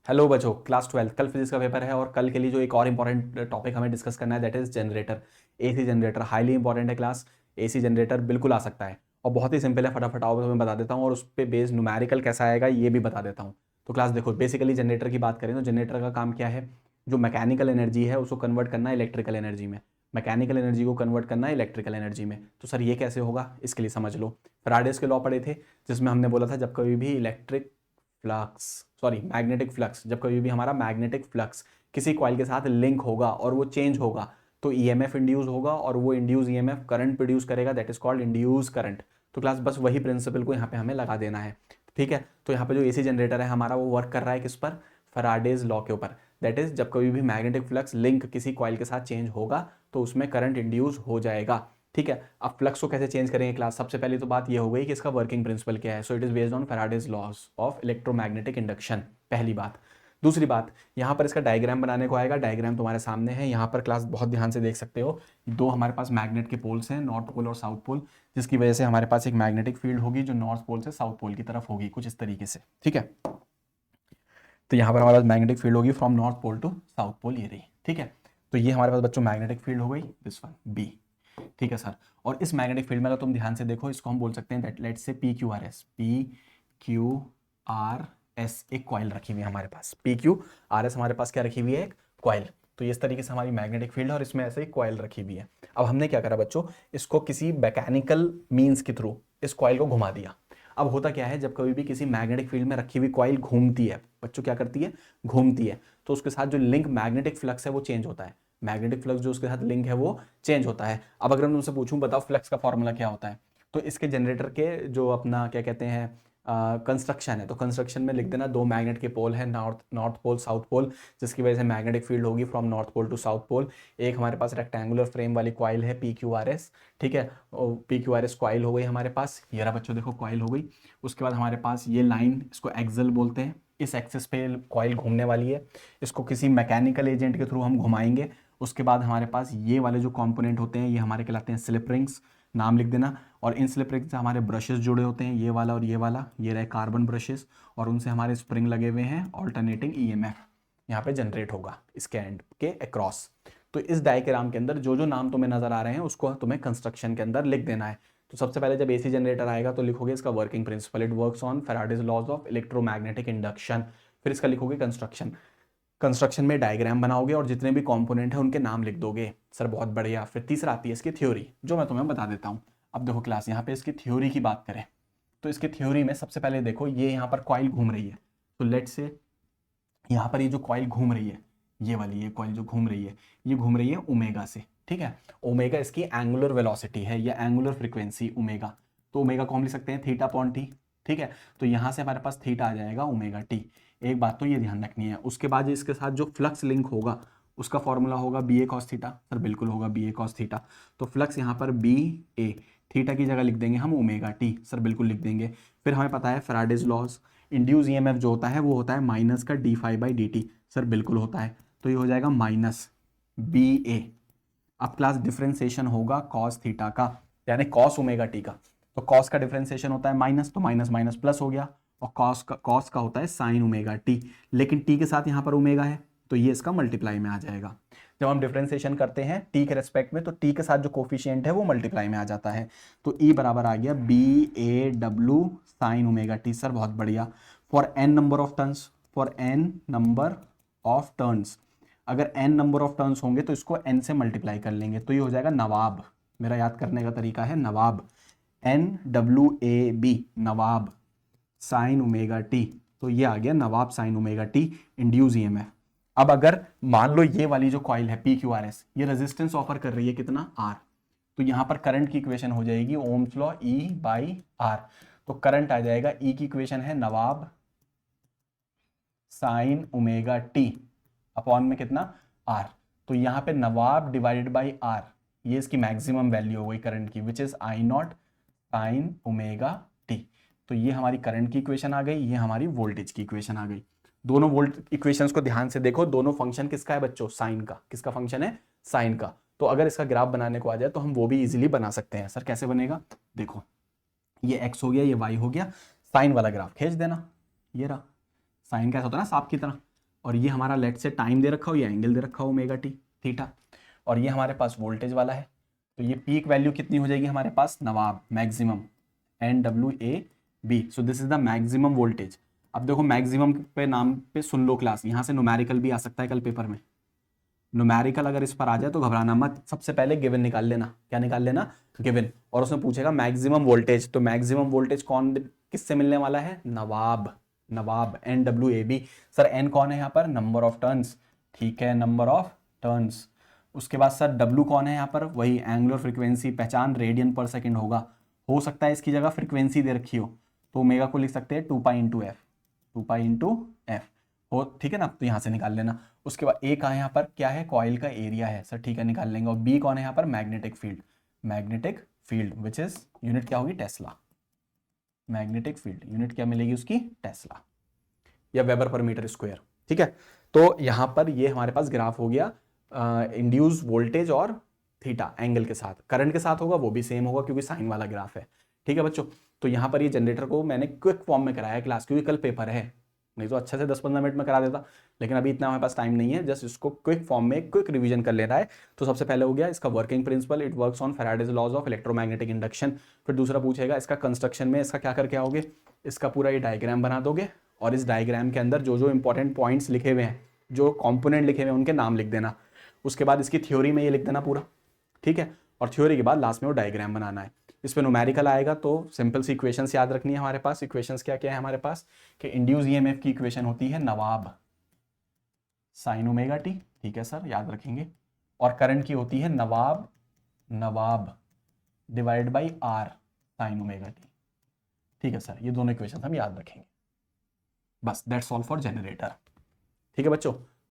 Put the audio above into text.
Hello बच्चों, class 12 कल physics का पेपर है और कल के लिए जो एक और इंपॉर्टेंट टॉपिक हमें डिस्कस करना है that is generator. AC generator highly important है क्लास। एसी जनरेटर बिल्कुल आ सकता है और बहुत ही सिंपल है, फटाफट आओ मैं बता देता हूँ और उस पर बेस्ड न्यूमेरिकल कैसा आएगा ये भी बता देता हूँ। तो क्लास देखो, बेसिकली जनरेटर की बात करें तो जनरेटर का काम क्या है, जो मैकेनिकल एनर्जी है उसको कन्वर्ट करना है इलेक्ट्रिकल एनर्जी में, मैकेनिकल एनर्जी को कन्वर्ट करना है इलेक्ट्रिकल एनर्जी में। तो सर ये कैसे होगा, इसके लिए समझ लो फैराडेज के लॉ पढ़े थे, जिसमें हमने बोला था जब कभी भी electric flux sorry magnetic flux, जब कभी भी हमारा मैग्नेटिक फ्लक्स किसी कॉइल के साथ लिंक होगा और वो चेंज होगा तो ईएमएफ इंड्यूस होगा और वो इंड्यूस ईएमएफ करंट प्रोड्यूस करेगा, that is called induce current. तो क्लास बस वही प्रिंसिपल को यहाँ पे हमें लगा देना है। ठीक है, तो यहाँ पे जो एसी जनरेटर है हमारा वो वर्क कर रहा है किस पर, फैराडेज लॉ के ऊपर। दैट इज जब कभी भी मैग्नेटिक फ्लक्स लिंक किसी कॉइल के साथ चेंज होगा तो उसमें करंट इंड्यूस हो जाएगा। ठीक है, अब फ्लक्स को कैसे चेंज करेंगे क्लास, सबसे पहले तो बात ये हो गई कि इसका वर्किंग प्रिंसिपल क्या है। So it is based on Faraday's laws of electromagnetic induction, पहली बात। दूसरी बात, यहाँ पर इसका डायग्राम बनाने को आएगा, डायग्राम तुम्हारे सामने है, यहाँ पर क्लास बहुत ध्यान से देख सकते हो। दो हमारे पास मैग्नेट के पोल्स हैं, नॉर्थ पोल और साउथ पोल, जिसकी वजह से हमारे पास एक मैग्नेटिक फील्ड होगी जो नॉर्थ पोल से साउथ पोल की तरफ होगी कुछ इस तरीके से। ठीक है, तो यहाँ पर हमारे पास मैग्नेटिक फील्ड होगी from north pole to south pole, ये रही। ठीक है, तो ये हमारे पास बच्चों मैग्नेटिक फील्ड हो गई, दिस वन बी। ठीक है सर, और इस मैग्नेटिक फील्ड में अगर तुम ध्यान से देखो इसको हम बोल सकते हैं that let's say P Q R S, P Q R S, एक कॉइल रखी हुई है हमारे पास, पी क्यू आर एस हमारे पास क्या रखी हुई है, एक कॉइल। तो इस तरीके से हमारी मैग्नेटिक फील्ड है और इसमें ऐसे ही कॉइल रखी हुई है। अब हमने क्या करा बच्चों, इसको किसी मैकेनिकल मीन्स के थ्रू इस कॉइल को घुमा दिया। अब होता क्या है, जब कभी भी किसी मैग्नेटिक फील्ड में रखी हुई कॉइल घूमती है बच्चों, क्या करती है, घूमती है, तो उसके साथ जो लिंक मैग्नेटिक फ्लक्स है वो चेंज होता है, मैग्नेटिक फ्लक्स जो उसके साथ लिंक है वो चेंज होता है। अब अगर मैं तुमसे पूछूं बताओ फ्लक्स का फॉर्मूला क्या होता है, तो इसके जनरेटर के जो अपना क्या कहते हैं कंस्ट्रक्शन है, तो कंस्ट्रक्शन में लिख देना, दो मैग्नेट के पोल है, north north pole south pole, जिसकी वजह से मैग्नेटिक फील्ड होगी from north pole to south pole. एक हमारे पास रेक्टेंगुलर फ्रेम वाली कॉइल है पी क्यू आर एस। ठीक है, P Q R S coil हो गई हमारे पास, ये रहा बच्चों देखो कॉइल हो गई। उसके बाद हमारे पास ये लाइन, इसको एक्सल बोलते हैं, इस एक्सिस पे कॉइल घूमने वाली है, इसको किसी मैकेनिकल एजेंट के थ्रू हम घुमाएंगे। उसके बाद हमारे पास ये वाले जो कंपोनेंट होते हैं ये हमारे कहलाते हैं स्लिप रिंग्स, नाम लिख देना। और इन स्लिप रिंग्स से हमारे ब्रशेस जुड़े होते हैं, ये वाला और ये रहे कार्बन ब्रशेस, और उनसे हमारे स्प्रिंग लगे हुए हैं, ऑल्टरनेटिंग ईएमएफ यहाँ पे जनरेट होगा इसके एंड के अक्रॉस। तो इस डायग्राम के अंदर जो जो नाम तुम्हें नजर आ रहे हैं उसको तुम्हें कंस्ट्रक्शन के अंदर लिख देना है। तो सबसे पहले जब एसी जनरेटर आएगा तो लिखोगे इसका working principle, it works on Faraday's laws of electromagnetic induction. फिर इसका लिखोगे कंस्ट्रक्शन, कंस्ट्रक्शन में डायग्राम बनाओगे और जितने भी कंपोनेंट हैं उनके नाम लिख दोगे। सर बहुत बढ़िया। फिर तीसरा आती है इसकी थ्योरी, जो मैं तुम्हें बता देता हूँ। अब देखो क्लास, यहाँ पे इसकी थ्योरी की बात करें तो इसकी थ्योरी में सबसे पहले देखो ये यहाँ पर कॉइल घूम रही है, तो लेट से यहाँ पर ये जो कॉइल घूम रही है, ये वाली ये कॉइल जो घूम रही है, ये घूम रही है ओमेगा से। ठीक है, ओमेगा इसकी एंगुलर वेलोसिटी है या एंगुलर फ्रीक्वेंसी ओमेगा, तो ओमेगा को हम लिख सकते हैं थीटा अपॉन टी। ठीक है, तो यहाँ से हमारे पास थीटा आ जाएगा ओमेगा टी। एक बात तो ये ध्यान रखनी है। उसके बाद इसके साथ जो फ्लक्स लिंक होगा उसका फॉर्मूला होगा बी ए कॉस थीटा, सर बिल्कुल होगा बी ए कॉस थीटा। तो फ्लक्स यहाँ पर बी ए, थीटा की जगह लिख देंगे हम ओमेगा टी, सर बिल्कुल लिख देंगे। फिर हमें पता है फैराडेज लॉज, इंड्यूस ईएमएफ जो होता है वो होता है माइनस का d phi by d t, sir बिल्कुल होता है। तो ये हो जाएगा माइनस बी ए। अब क्लास डिफरेंशिएशन होगा कॉस थीटा का, यानी कॉस ओमेगा टी का, तो कॉस का डिफरेंशिएशन होता है माइनस, तो माइनस माइनस प्लस हो गया, और कॉस का होता है साइन ओमेगा टी, लेकिन टी के साथ यहाँ पर ओमेगा है तो ये इसका मल्टीप्लाई में आ जाएगा। जब हम डिफरेंशिएशन करते हैं टी के रेस्पेक्ट में तो टी के साथ जो कोफिशिएंट है वो मल्टीप्लाई में आ जाता है, तो ई बराबर आ गया B A W sine omega t, sir बहुत बढ़िया। For n number of turns, for n number of turns, अगर n नंबर ऑफ टर्न्स होंगे तो इसको n से मल्टीप्लाई कर लेंगे, तो ये हो जाएगा नवाब। मेरा याद करने का तरीका है नवाब, NWAB, नवाब साइन ओमेगा टी, तो ये आ गया नवाब sine omega t induce EMF. अब अगर मान लो ये वाली जो कॉइल है PQRS ये रेजिस्टेंस ऑफर कर रही है कितना R, तो यहां पर करंट की इक्वेशन हो जाएगी Ohm's law E by R। तो करंट आ जाएगा E की इक्वेशन है नवाब साइन ओमेगा टी अपॉन में कितना R, तो यहाँ पे नवाब डिवाइडेड बाई R, ये इसकी मैक्सिमम वैल्यू हो गई करंट की, which is I not sign omega t. तो ये हमारी करंट की इक्वेशन आ गई, ये हमारी वोल्टेज की इक्वेशन आ गई। दोनों वोल्ट इक्वेशंस को ध्यान से देखो, दोनों फंक्शन किसका है बच्चों, साइन का। किसका फंक्शन है, साइन का। तो अगर इसका ग्राफ बनाने को आ जाए तो हम वो भी इजीली बना सकते हैं। सर कैसे बनेगा, देखो ये x हो गया, ये y हो गया, साइन वाला ग्राफ खींच देना, ये रहा। साइन कैसा होता है ना सांप की तरह, और ये हमारा लेट से टाइम दे रखा हो, ये एंगल दे रखा हो ओमेगा टी थीटा, और ये हमारे पास वोल्टेज वाला है। तो ये पीक वैल्यू कितनी हो जाएगी हमारे पास, नवाब maximum NWAB। So this is the maximum voltage. अब देखो मैक्सिमम पे नाम पे सुन लो क्लास, यहाँ से न्यूमेरिकल भी आ सकता है कल पेपर में। न्यूमेरिकल अगर इस पर आ जाए तो घबराना मत, सबसे पहले गिवन निकाल लेना। क्या निकाल लेना, गिवन। और उसमें पूछेगा मैक्सिमम वोल्टेज, तो मैक्सिमम वोल्टेज कौन किससे मिलने वाला है, नवाब, नवाब NWAB। सर एन कौन है यहाँ पर, नंबर ऑफ टर्न्स, ठीक है, नंबर ऑफ टर्न्स। उसके बाद सर डब्ल्यू कौन है यहाँ पर, वही एंगुलर फ्रीक्वेंसी, पहचान रेडियन पर सेकंड होगा। हो सकता है इसकी जगह फ्रीक्वेंसी दे रखी हो, तो ओमेगा को लिख सकते हैं 2π/f, 2π/f हो, ठीक है ना। तो यहाँ से निकाल लेना। उसके बाद ए का यहाँ पर क्या है, कॉइल का एरिया है सर, ठीक है, निकाल लेंगे। और बी कौन है यहाँ पर, magnetic field, magnetic field which is unit क्या होगी, टेस्ला। मैग्नेटिक फील्ड यूनिट क्या मिलेगी उसकी, टेस्ला या वेबर पर मीटर स्क्वायर, ठीक है। तो यहाँ पर ये हमारे पास ग्राफ हो गया इंड्यूस वोल्टेज और थीटा एंगल के साथ। करंट के साथ होगा वो भी सेम होगा क्योंकि साइन वाला ग्राफ है, ठीक है बच्चों। तो यहाँ पर ये जनरेटर को मैंने क्विक फॉर्म में कराया क्लास, क्योंकि कल पेपर है, नहीं तो अच्छे से 10-15 मिनट में करा देता, लेकिन अभी इतना हमारे पास टाइम नहीं है। जस्ट इसको क्विक फॉर्म में क्विक रिवीजन कर लेना है। तो सबसे पहले हो गया इसका working principle, it works on Faraday's laws of electromagnetic induction. फिर दूसरा पूछेगा इसका कंस्ट्रक्शन में इसका क्या करके आओगे, इसका पूरा ये डायग्राम बना दोगे, और इस डायग्राम के अंदर जो जो इंपॉर्टेंट पॉइंट्स लिखे हुए हैं, जो कॉम्पोनेंट लिखे हुए हैं उनके नाम लिख देना। उसके बाद इसकी थ्योरी में ये लिख देना पूरा, ठीक है। और थ्योरी के बाद लास्ट में वो डायग्राम बनाना है। इस पे न्यूमेरिकल आएगा तो सिंपल सी इक्वेशंस याद रखनी है हमारे पास। इक्वेशंस क्या क्या है हमारे पास, कि इंड्यूस ईएमएफ की इक्वेशन होती है नवाब साइन ओमेगा टी, ठीक है सर, याद रखेंगे। और करंट की होती है नवाब, नवाब divide by r sine omega t, ठीक है सर। ये दोनों इक्वेशन हम याद रखेंगे, बस दैट्स ऑल फॉर जनरेटर, ठीक है बच्चों।